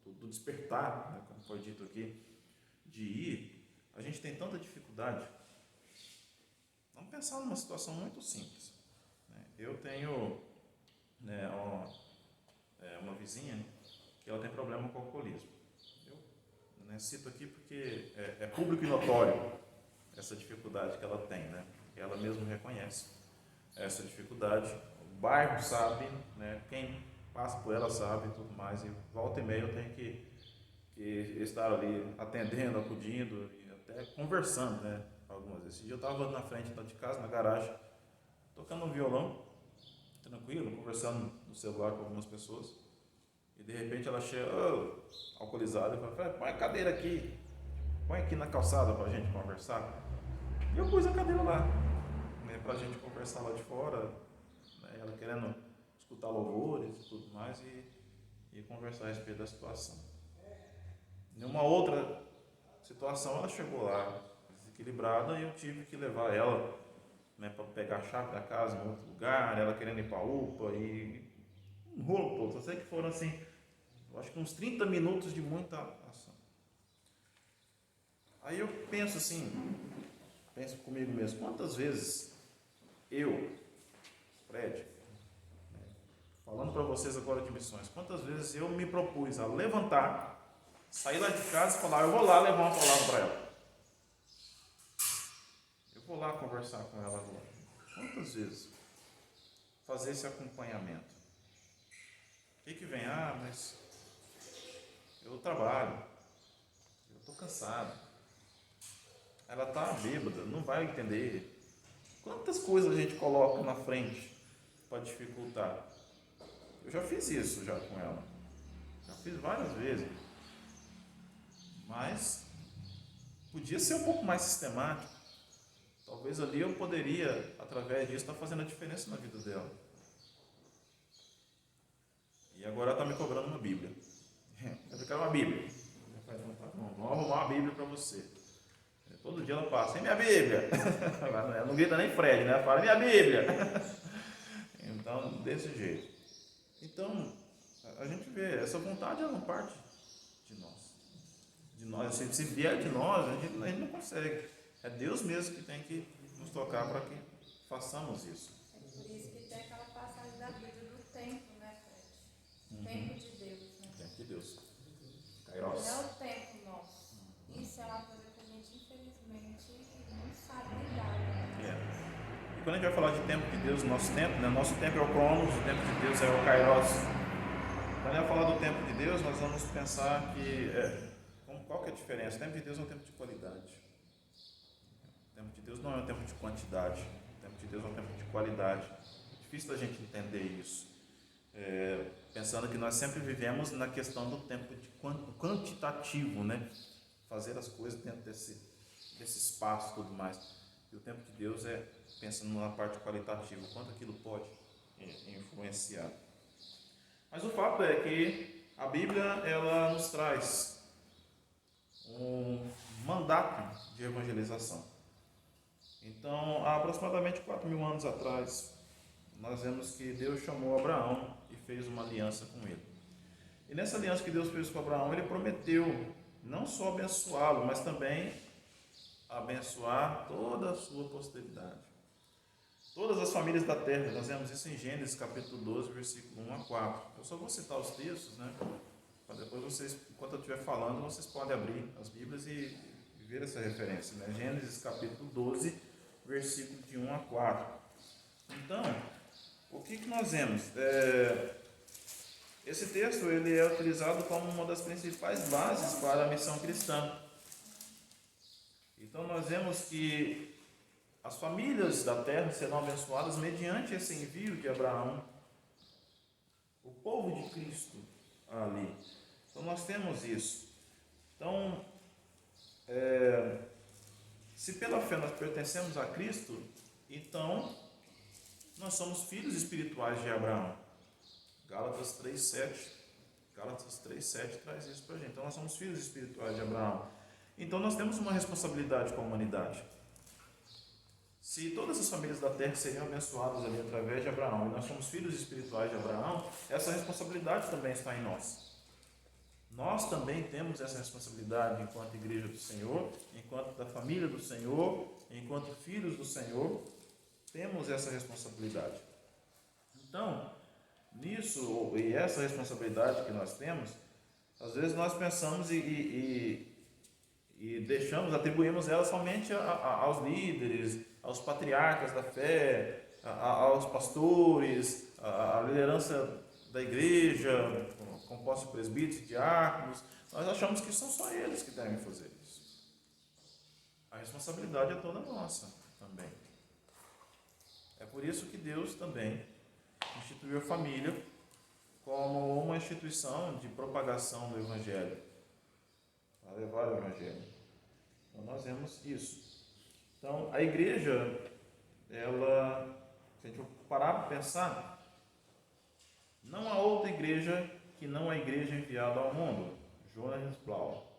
do despertar, né, como foi dito aqui, de ir, a gente tem tanta dificuldade. Vamos pensar numa situação muito simples. Eu tenho uma vizinha que ela tem problema com o alcoolismo. Eu cito aqui porque é público e notório essa dificuldade que ela tem, né? Ela mesma reconhece essa dificuldade. O bairro sabe, né? Quem passa por ela sabe e tudo mais. E volta e meia eu tenho que estar ali atendendo, acudindo e até conversando, né? Algumas vezes. Esse dia eu estava na frente de casa, na garagem, tocando um violão, tranquilo, conversando no celular com algumas pessoas, e de repente ela chega, alcoolizada, e fala: põe a cadeira aqui, põe aqui na calçada para a gente conversar. E eu pus a cadeira lá, né, para a gente conversar lá de fora, né, ela querendo escutar louvores e tudo mais, e conversar a respeito da situação. Em uma outra situação, ela chegou lá desequilibrada e eu tive que levar ela, né, para pegar a chave da casa em outro lugar, ela querendo ir para a UPA e um rolo todo. Só sei que foram assim, eu acho que uns 30 minutos de muita ação. Aí eu penso comigo mesmo, quantas vezes Fred, falando para vocês agora de missões, quantas vezes eu me propus a levantar, sair lá de casa e falar: eu vou lá levar uma palavra para ela. Vou lá conversar com ela agora. Quantas vezes? Fazer esse acompanhamento. O que vem? Mas eu trabalho, eu estou cansado. Ela está bêbada, não vai entender. Quantas coisas a gente coloca na frente para dificultar? Eu já fiz isso já com ela. Já fiz várias vezes. Mas podia ser um pouco mais sistemático. Talvez ali eu poderia, através disso, estar fazendo a diferença na vida dela. E agora ela está me cobrando uma Bíblia. Eu quero uma Bíblia. Eu falei: então, tá bom, vamos arrumar uma Bíblia para você. Todo dia ela passa: e minha Bíblia? Ela não grita nem Fred, né? Ela fala: minha Bíblia? Então, desse jeito. Então, a gente vê, essa vontade ela não parte de nós. Se vier de nós, a gente não consegue. É Deus mesmo que tem que nos tocar para que façamos isso. É por isso que tem aquela passagem da Bíblia do tempo, né, Fred? Tempo de Deus, né? Tempo de Deus. Kairos. Não é o tempo nosso. Isso é uma coisa que a gente, infelizmente, não sabe lidar. Né? E quando a gente vai falar de tempo de Deus, nosso tempo, né? Nosso tempo é o Cronos, o tempo de Deus é o Kairos. Quando a gente vai falar do tempo de Deus, nós vamos pensar que... qual que é a diferença? O tempo de Deus é um tempo de qualidade. tempo de Deus não é um tempo de quantidade. O tempo de Deus é um tempo de qualidade. É difícil da gente entender isso. Pensando que nós sempre vivemos na questão do tempo de quantitativo, né? Fazer as coisas dentro desse espaço e tudo mais. E o tempo de Deus é pensando na parte qualitativa, o quanto aquilo pode influenciar. Mas o fato é que a Bíblia, ela nos traz um mandato de evangelização. Então, há aproximadamente 4.000 anos atrás, nós vemos que Deus chamou Abraão e fez uma aliança com ele. E nessa aliança que Deus fez com Abraão, ele prometeu não só abençoá-lo, mas também abençoar toda a sua posteridade. Todas as famílias da terra, nós vemos isso em Gênesis capítulo 12, versículo 1 a 4. Eu só vou citar os textos, né? Para depois vocês, enquanto eu estiver falando, vocês podem abrir as Bíblias e ver essa referência, né? Gênesis capítulo 12, versículo de 1 a 4. Então, o que nós vemos? Esse texto ele é utilizado como uma das principais bases para a missão cristã. Então nós vemos que as famílias da terra serão abençoadas mediante esse envio de Abraão, o povo de Cristo ali. Então nós temos isso. Então, se pela fé nós pertencemos a Cristo, então nós somos filhos espirituais de Abraão. Gálatas 3,7 traz isso para a gente. Então nós somos filhos espirituais de Abraão. Então nós temos uma responsabilidade com a humanidade. Se todas as famílias da terra seriam abençoadas ali através de Abraão, e nós somos filhos espirituais de Abraão, essa responsabilidade também está em nós. Nós também temos essa responsabilidade enquanto igreja do Senhor, enquanto da família do Senhor, enquanto filhos do Senhor, temos essa responsabilidade. Então, nisso, e essa responsabilidade que nós temos, às vezes nós pensamos e atribuímos ela somente aos líderes, aos patriarcas da fé, aos pastores, à liderança da igreja, composta por presbíteros e diáconos. Nós achamos que são só eles que devem fazer isso. A responsabilidade é toda nossa também. É por isso que Deus também instituiu a família como uma instituição de propagação do Evangelho, para levar o Evangelho. Então nós vemos isso. Então a igreja, ela, se a gente for parar para pensar, não há outra igreja que não a igreja enviada ao mundo. Johannes Blau.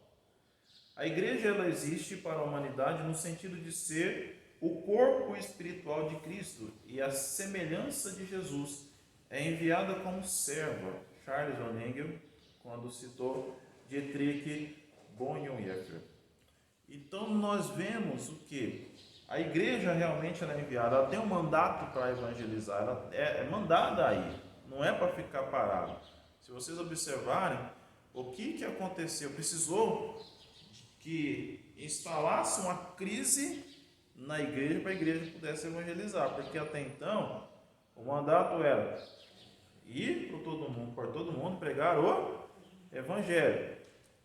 A igreja, ela existe para a humanidade no sentido de ser o corpo espiritual de Cristo e a semelhança de Jesus. É enviada como serva. Charles O'Neill, quando citou Dietrich Bonhoeffer. Então nós vemos o que? A igreja realmente ela é enviada, ela tem um mandato para evangelizar, ela é mandada aí, não é para ficar parada. Se vocês observarem, o que aconteceu? Precisou que instalasse uma crise na igreja para a igreja pudesse evangelizar, porque até então o mandato era ir por todo mundo pregar o evangelho.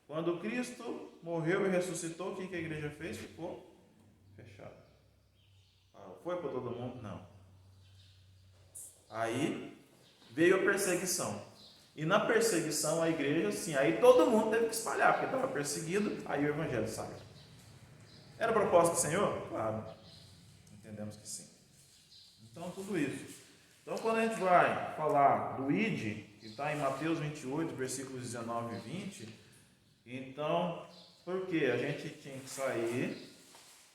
Quando Cristo morreu e ressuscitou, o que a igreja fez? Ficou fechada. Foi para todo mundo? Não. Aí veio a perseguição. E na perseguição a igreja, sim, aí todo mundo teve que espalhar, porque estava perseguido, aí o evangelho saiu. Era a proposta do Senhor? Claro. Entendemos que sim. Então, tudo isso. Então, quando a gente vai falar do ID, que está em Mateus 28, versículos 19 e 20, então, por que a gente tinha que sair,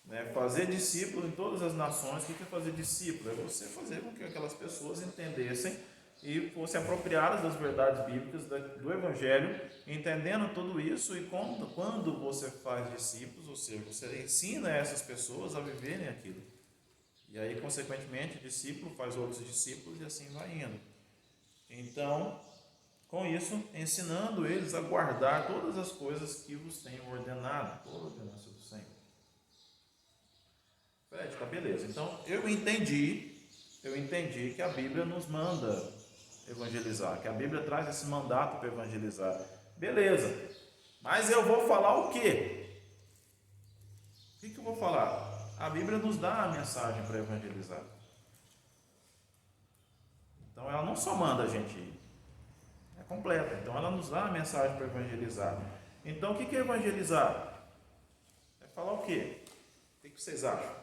né, fazer discípulo em todas as nações? O que é fazer discípulo? É você fazer com que aquelas pessoas entendessem e fossem apropriadas das verdades bíblicas do Evangelho, entendendo tudo isso. E quando você faz discípulos, ou seja, você ensina essas pessoas a viverem aquilo. E aí, consequentemente, o discípulo faz outros discípulos e assim vai indo. Então, com isso, ensinando eles a guardar todas as coisas que vos tenho ordenado, toda a ordenança do Senhor. Fred, tá beleza. Então, eu entendi que a Bíblia nos manda evangelizar, que a Bíblia traz esse mandato para evangelizar. Beleza. Mas eu vou falar o quê? O que eu vou falar? a Bíblia nos dá a mensagem para evangelizar. Então ela não só manda a gente ir, é completa. Então ela nos dá a mensagem para evangelizar. Então o que é evangelizar? É falar o quê? O que vocês acham?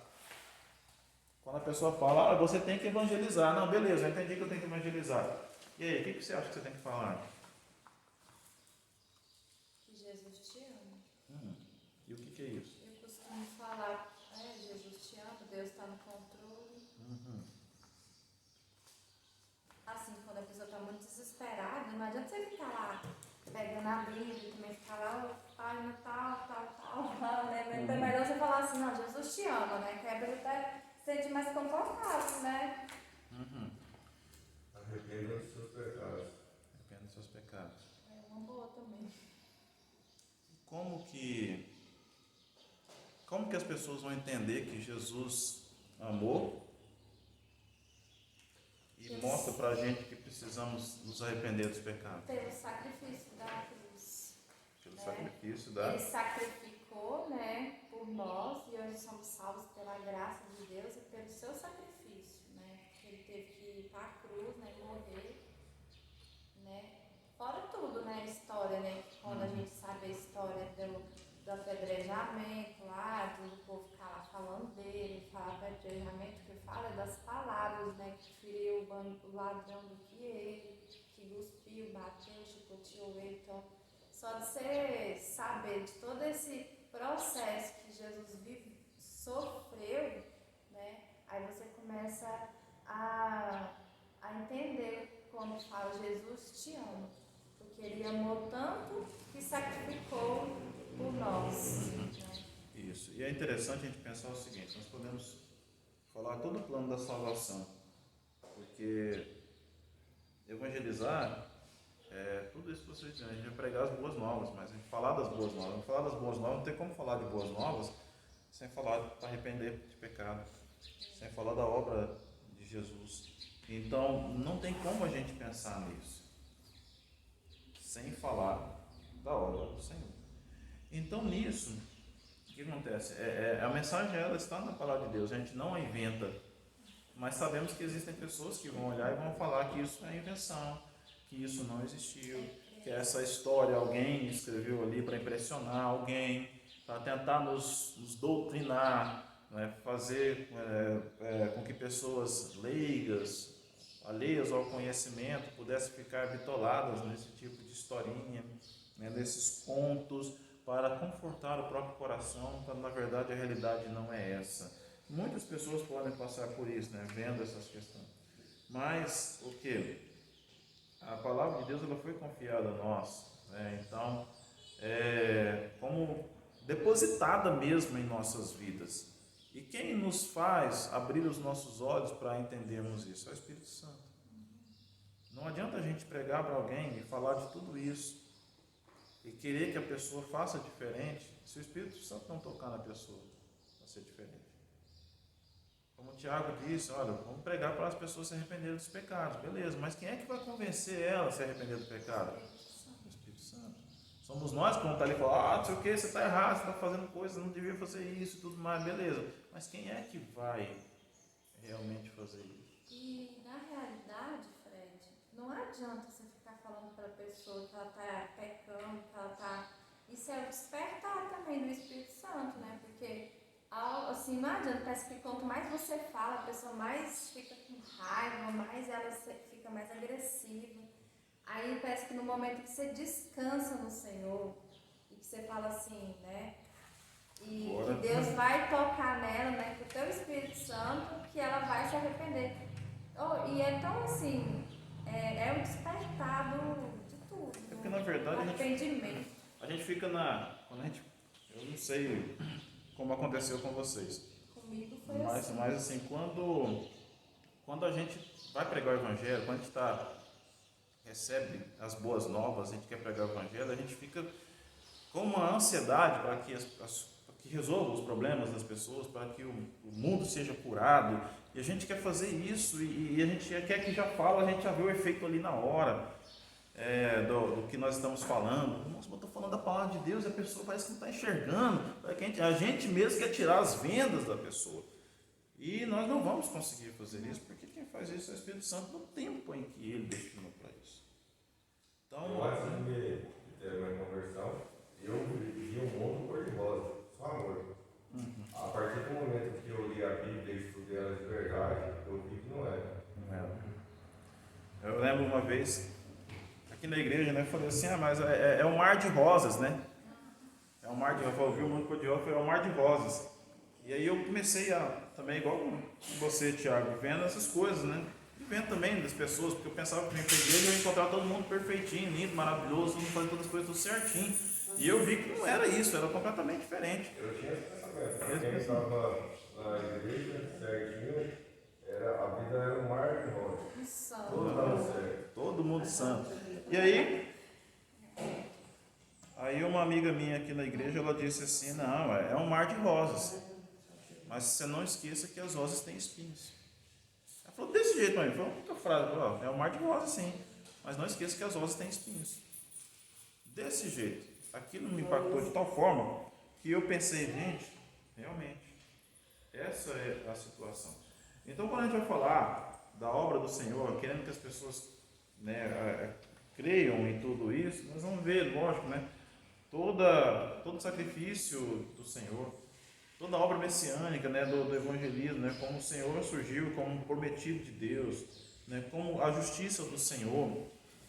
Quando a pessoa fala, você tem que evangelizar. Não, beleza, eu entendi que eu tenho que evangelizar. E aí, o que você acha que você tem que falar? Que Jesus te ama. E o que é isso? Eu costumo falar, Jesus te ama, Deus está no controle. Assim, quando a pessoa está muito desesperada, não adianta você ficar lá pegando a Bíblia e também ficar lá, página tal, né? Então é melhor você falar assim, não, Jesus te ama, né? Que a Bíblia até se sente mais confortável, né? Arrependa dos seus pecados. Arrependa dos seus pecados. É uma boa também. Como que as pessoas vão entender que Jesus amou e mostra pra gente que precisamos nos arrepender dos pecados? Pelo sacrifício da cruz. Pelo né? sacrifício da... Ele sacrificou, né, por nós e hoje somos salvos pela graça de Deus e pelo seu sacrifício, né? Ele teve que ir para a cruz, né, morrer, né? Fora tudo, né, a história, né? Quando a gente sabe a história do apedrejamento lá, do povo ficar lá falando dele, falar apedrejamento, que fala das palavras, né? Que feriu o ladrão do que ele, que cuspiu, bateu, chicoteou ele. Então, só de você saber de todo esse processo que Jesus sofreu, né? Aí você começa a entender quando fala Jesus te ama. Porque ele amou tanto que sacrificou por nós. Né? Isso. E é interessante a gente pensar o seguinte, nós podemos falar todo o plano da salvação, porque evangelizar é tudo isso que vocês dizem, a gente vai pregar as boas novas, mas a gente falar das boas novas, não tem como falar de boas novas sem falar para arrepender de pecado, sem falar da obra de Jesus. Então, não tem como a gente pensar nisso sem falar da obra do Senhor. Então, nisso, o que acontece? A mensagem ela está na palavra de Deus, a gente não a inventa, mas sabemos que existem pessoas que vão olhar e vão falar que isso é invenção, que isso não existiu, que essa história alguém escreveu ali para impressionar alguém, para tentar nos doutrinar, né? Fazer com que pessoas leigas, alheias ao conhecimento, pudessem ficar bitoladas nesse tipo de historinha, né? Nesses contos, para confortar o próprio coração, quando na verdade a realidade não é essa. Muitas pessoas podem passar por isso, né? Vendo essas questões. Mas o que? A palavra de Deus ela foi confiada a nós, né? Então, como depositada mesmo em nossas vidas. E quem nos faz abrir os nossos olhos para entendermos isso? É o Espírito Santo. Não adianta a gente pregar para alguém e falar de tudo isso e querer que a pessoa faça diferente se o Espírito Santo não tocar na pessoa para ser diferente. Como o Tiago disse, olha, vamos pregar para as pessoas se arrependerem dos pecados, beleza, mas quem é que vai convencer ela a se arrepender do pecado? O Espírito Santo. Somos nós que vamos estar ali e falar, não sei o que, você está errado, você está fazendo coisas, não devia fazer isso e tudo mais, beleza. Mas quem é que vai realmente fazer isso? E na realidade, Fred, não adianta você ficar falando para a pessoa que ela está pecando, que ela está... Isso é o despertar também do Espírito Santo, né? Porque, assim, não adianta, parece que quanto mais você fala, a pessoa mais fica com raiva, mais ela fica mais agressiva. Aí parece que no momento que você descansa no Senhor e que você fala assim, né? E que Deus vai tocar nela, né? Com o teu Espírito Santo, que ela vai se arrepender. E é tão assim, é o despertar de tudo. É porque na verdade arrependimento. A gente fica eu não sei como aconteceu com vocês. Comigo foi assim. Mas assim, quando a gente vai pregar o Evangelho, quando a gente recebe as boas novas, a gente quer pregar o Evangelho, a gente fica com uma ansiedade para que resolva os problemas das pessoas, para que o mundo seja curado, e a gente quer fazer isso, e a gente quer que já fala, a gente já vê o efeito ali na hora. do que nós estamos falando. Nossa, eu estou falando da palavra de Deus e a pessoa parece que não está enxergando. A gente mesmo quer tirar as vendas da pessoa. E nós não vamos conseguir fazer isso, porque quem faz isso é o Espírito Santo no tempo em que ele destinou para isso. Então, antes de ter a minha conversão, eu vivia um mundo cor-de-rosa, só amor. A partir do momento que eu li a Bíblia e estudei ela de verdade, eu vi que não era. Eu lembro uma vez, aqui na igreja, né, eu falei assim, mas é um mar de rosas, né? É um mar de rosas, eu vi o mundo cor-de-rosa, foi um mar de rosas. E aí eu comecei também, igual você, Tiago, vendo essas coisas, né? E vendo também das pessoas, porque eu pensava que na igreja eu ia encontrar todo mundo perfeitinho, lindo, maravilhoso, todo mundo fazendo todas as coisas tudo certinho. E eu vi que não era isso, era completamente diferente. Eu tinha esse pensamento. Quem estava na igreja certinho, a vida era um mar de rosas. Todo mundo santo. E aí uma amiga minha aqui na igreja, ela disse assim, não, é um mar de rosas. Mas você não esqueça que as rosas têm espinhos. Ela falou desse jeito, mãe. Foi uma única frase. Falou, é um mar de rosas, sim. Mas não esqueça que as rosas têm espinhos. Desse jeito. Aquilo me impactou de tal forma que eu pensei, gente, realmente, essa é a situação. Então, quando a gente vai falar da obra do Senhor, querendo que as pessoas, né, creiam em tudo isso, nós vamos ver, lógico, né, todo o sacrifício do Senhor, toda a obra messiânica, né, do evangelismo, né, como o Senhor surgiu como prometido de Deus, né, como a justiça do Senhor,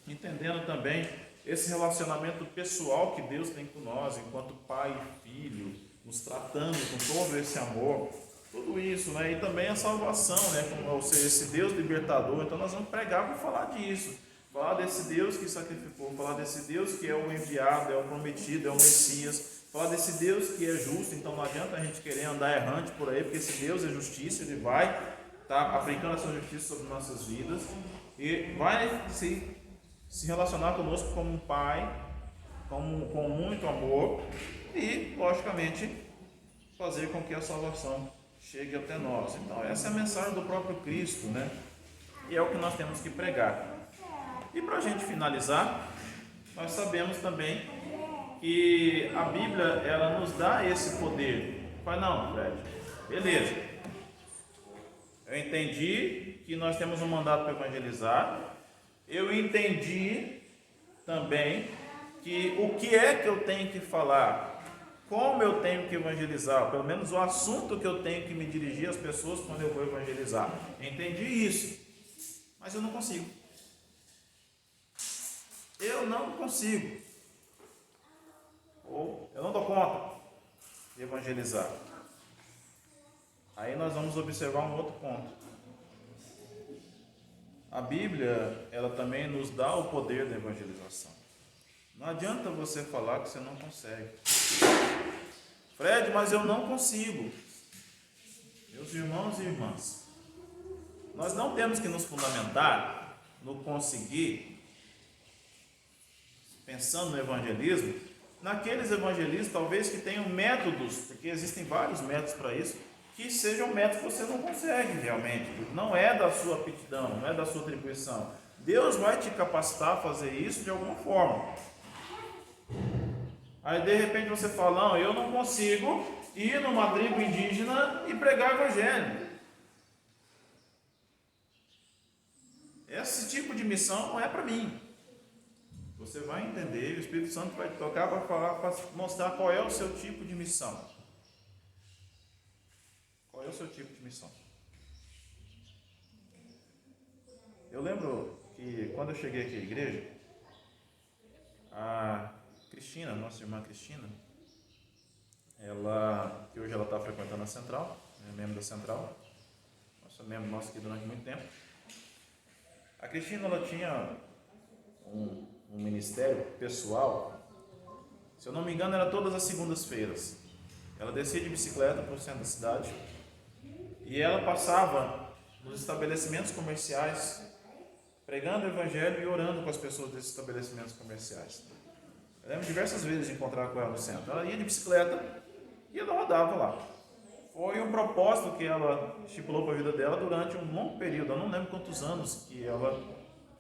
entendendo também esse relacionamento pessoal que Deus tem com nós, enquanto pai e filho, nos tratando com todo esse amor, tudo isso, né? E também a salvação, né? Ou seja, esse Deus libertador. Então nós vamos pregar para falar disso, falar desse Deus que sacrificou, falar desse Deus que é o enviado, é o prometido, é o Messias, falar desse Deus que é justo. Então não adianta a gente querer andar errante por aí, porque esse Deus é justiça, ele vai estar aplicando essa justiça sobre nossas vidas e vai se relacionar conosco como um pai, com muito amor e, logicamente, fazer com que a salvação chegue até nós. Então, essa é a mensagem do próprio Cristo, né? E é o que nós temos que pregar. E para a gente finalizar, nós sabemos também que a Bíblia, ela nos dá esse poder. Fala, não, Fred, beleza. Eu entendi que nós temos um mandato para evangelizar. Eu entendi também que o que é que eu tenho que falar, como eu tenho que evangelizar, pelo menos o assunto que eu tenho que me dirigir às pessoas quando eu vou evangelizar. Entendi isso, mas eu não consigo. Eu não consigo. Ou eu não dou conta de evangelizar. Aí nós vamos observar um outro ponto. A Bíblia, ela também nos dá o poder da evangelização. Não adianta você falar que você não consegue. Fred, mas eu não consigo. Meus irmãos e irmãs, nós não temos que nos fundamentar no conseguir, pensando no evangelismo, naqueles evangelistas talvez que tenham métodos, porque existem vários métodos para isso, que sejam métodos que você não consegue realmente, não é da sua aptidão, não é da sua atribuição. Deus vai te capacitar a fazer isso de alguma forma. Aí de repente você fala, não, eu não consigo ir numa tribo indígena e pregar o evangelho. Esse tipo de missão não é para mim. Você vai entender, o Espírito Santo vai te tocar para falar, para mostrar qual é o seu tipo de missão. Qual é o seu tipo de missão? Eu lembro que quando eu cheguei aqui à igreja, a Cristina, nossa irmã Cristina, que hoje ela está frequentando a Central, é membro da Central, membro nosso aqui durante muito tempo. A Cristina, ela tinha um ministério pessoal, se eu não me engano, era todas as segundas-feiras. Ela descia de bicicleta para o centro da cidade e ela passava nos estabelecimentos comerciais, pregando o evangelho e orando com as pessoas desses estabelecimentos comerciais. Eu lembro diversas vezes de encontrar com ela no centro. Ela ia de bicicleta e ela rodava lá. Foi um propósito que ela estipulou para a vida dela durante um longo período. Eu não lembro quantos anos que ela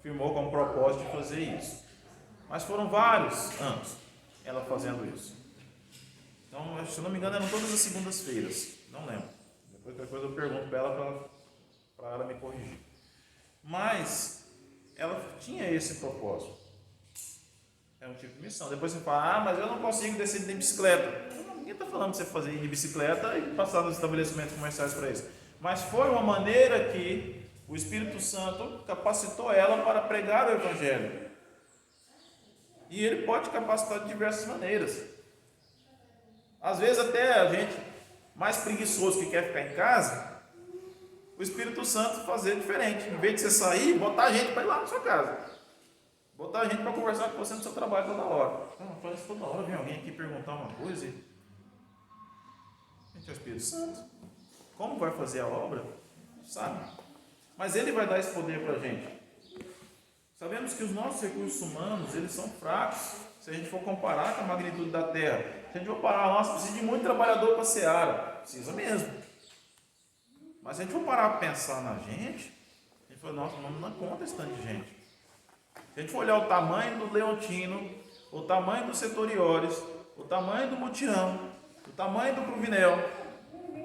firmou como propósito de fazer isso. Mas foram vários anos ela fazendo isso. Então, se eu não me engano, eram todas as segundas-feiras. Não lembro. Depois eu pergunto para ela me corrigir. Mas ela tinha esse propósito. É um tipo de missão. Depois você fala, mas eu não consigo descer de bicicleta. Ninguém está falando para você fazer ir de bicicleta e passar nos estabelecimentos comerciais para isso. Mas foi uma maneira que o Espírito Santo capacitou ela para pregar o Evangelho. E ele pode capacitar de diversas maneiras. Às vezes até a gente mais preguiçoso que quer ficar em casa, o Espírito Santo fazer diferente. Em vez de você sair, botar a gente para ir lá na sua casa. Botar a gente para conversar com você no seu trabalho toda hora. Parece que toda hora vem alguém aqui perguntar uma coisa e... Gente, é o Espírito Santo. Como vai fazer a obra? Sabe? Mas ele vai dar esse poder para a gente. Sabemos que os nossos recursos humanos, eles são fracos. Se a gente for comparar com a magnitude da terra. Se a gente for parar, nossa, precisa de muito trabalhador para a seara. Precisa mesmo. Mas se a gente for parar para pensar na gente, a gente fala, nossa, não dá conta esse tanto de gente. Se a gente for olhar o tamanho do Leontino, o tamanho do Setoriores, o tamanho do Mutirão, o tamanho do Cruvinel,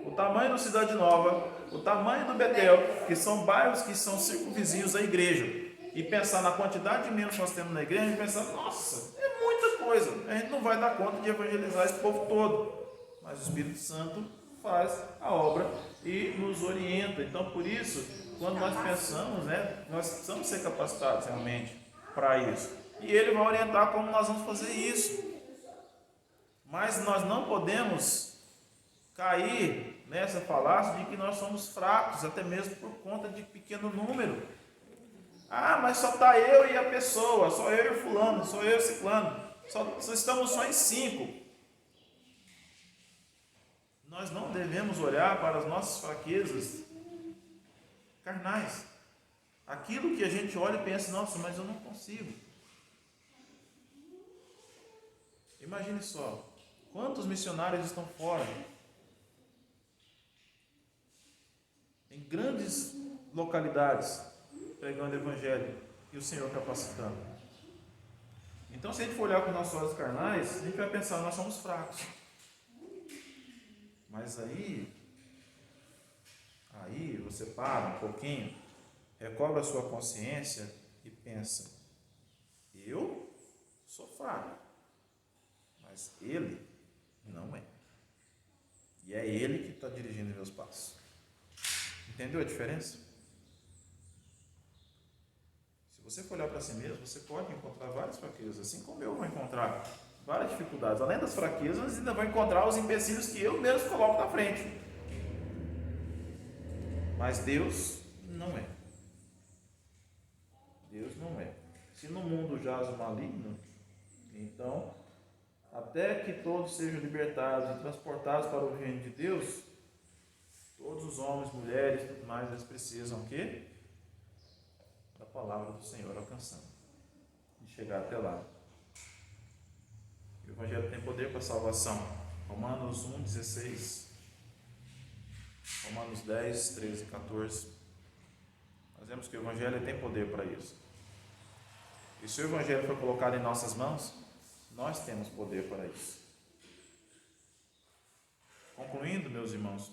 o tamanho do Cidade Nova, o tamanho do Betel, que são bairros que são circunvizinhos à igreja, e pensar na quantidade de membros que nós temos na igreja, e pensar, nossa, é muita coisa, a gente não vai dar conta de evangelizar esse povo todo, mas o Espírito Santo faz a obra e nos orienta. Então, por isso, quando nós pensamos, nós precisamos ser capacitados realmente para isso, e ele vai orientar como nós vamos fazer isso. Mas nós não podemos cair nessa falácia de que nós somos fracos, até mesmo por conta de pequeno número. Mas só está eu e a pessoa, só eu e o fulano, só eu e o ciclano, só estamos só em 5. Nós não devemos olhar para as nossas fraquezas carnais. Aquilo que a gente olha e pensa, nossa, mas eu não consigo. Imagine só, quantos missionários estão fora, em grandes localidades, pregando o Evangelho e o Senhor capacitando. Então, se a gente for olhar com os nossos olhos carnais, a gente vai pensar, nós somos fracos. Mas aí você para um pouquinho, recobra a sua consciência e pensa, eu sou fraco, mas ele não é. E é ele que está dirigindo meus passos. Entendeu a diferença? Se você for olhar para si mesmo, você pode encontrar várias fraquezas, assim como eu vou encontrar várias dificuldades. Além das fraquezas, ainda vou encontrar os empecilhos que eu mesmo coloco na frente. Mas Deus não é. Deus não é. Se no mundo jaz o maligno, então, até que todos sejam libertados e transportados para o reino de Deus, todos os homens, mulheres, tudo mais, eles precisam o quê? Da palavra do Senhor alcançando. E chegar até lá. O Evangelho tem poder para a salvação. Romanos 1, 16. Romanos 10, 13 e 14. Nós vemos que o Evangelho tem poder para isso. E se o Evangelho for colocado em nossas mãos, nós temos poder para isso. Concluindo, meus irmãos,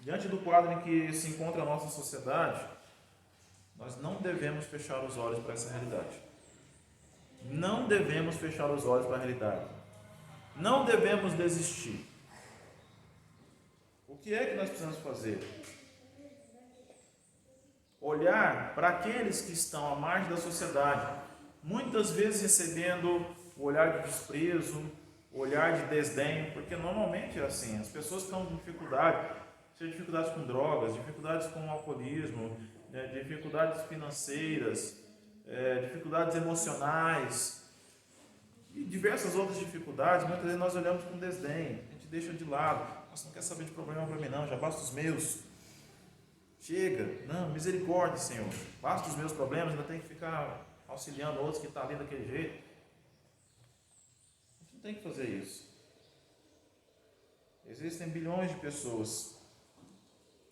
diante do quadro em que se encontra a nossa sociedade, nós não devemos fechar os olhos para essa realidade. Não devemos fechar os olhos para a realidade. Não devemos desistir. O que é que nós precisamos fazer? Olhar para aqueles que estão à margem da sociedade, muitas vezes recebendo o olhar de desprezo, o olhar de desdém, porque normalmente é assim, as pessoas estão com dificuldade, seja dificuldades com drogas, dificuldades com alcoolismo, dificuldades financeiras, dificuldades emocionais e diversas outras dificuldades. Muitas vezes nós olhamos com desdém, a gente deixa de lado. Nossa, não quer saber de problema para mim não, já basta os meus. Chega, não, misericórdia, Senhor. Basta os meus problemas, ainda tem que ficar auxiliando outros que estão ali daquele jeito. A gente não tem que fazer isso. Existem bilhões de pessoas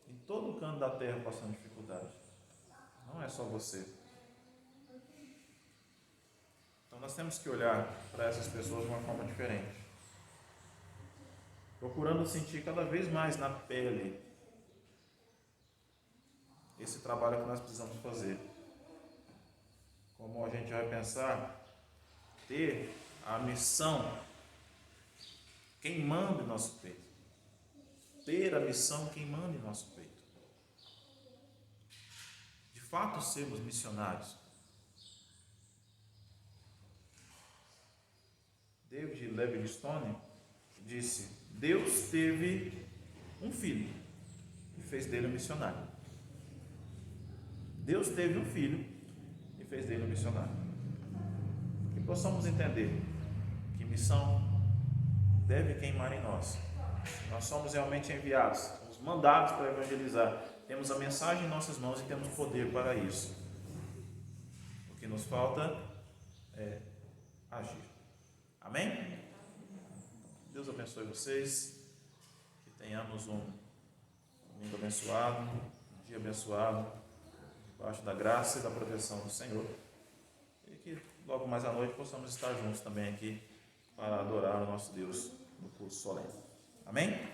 em todo o canto da terra passando dificuldade. Não é só você. Então Então nós temos que olhar para essas pessoas de uma forma diferente, procurando sentir cada vez mais na pele esse trabalho que nós precisamos fazer. Como a gente vai pensar, ter a missão queimando em nosso peito. Ter a missão queimando em nosso peito. De fato, sermos missionários. David Livingstone disse: Deus teve um filho e fez dele um missionário. Deus teve um filho e fez dele um missionário. Que possamos entender que missão deve queimar em nós. Nós somos realmente enviados, somos mandados para evangelizar. Temos a mensagem em nossas mãos e temos poder para isso. O que nos falta é agir. Amém? Deus abençoe vocês. Que tenhamos um domingo abençoado, um dia abençoado, debaixo da graça e da proteção do Senhor. E que logo mais à noite possamos estar juntos também aqui para adorar o nosso Deus no culto solene. Amém?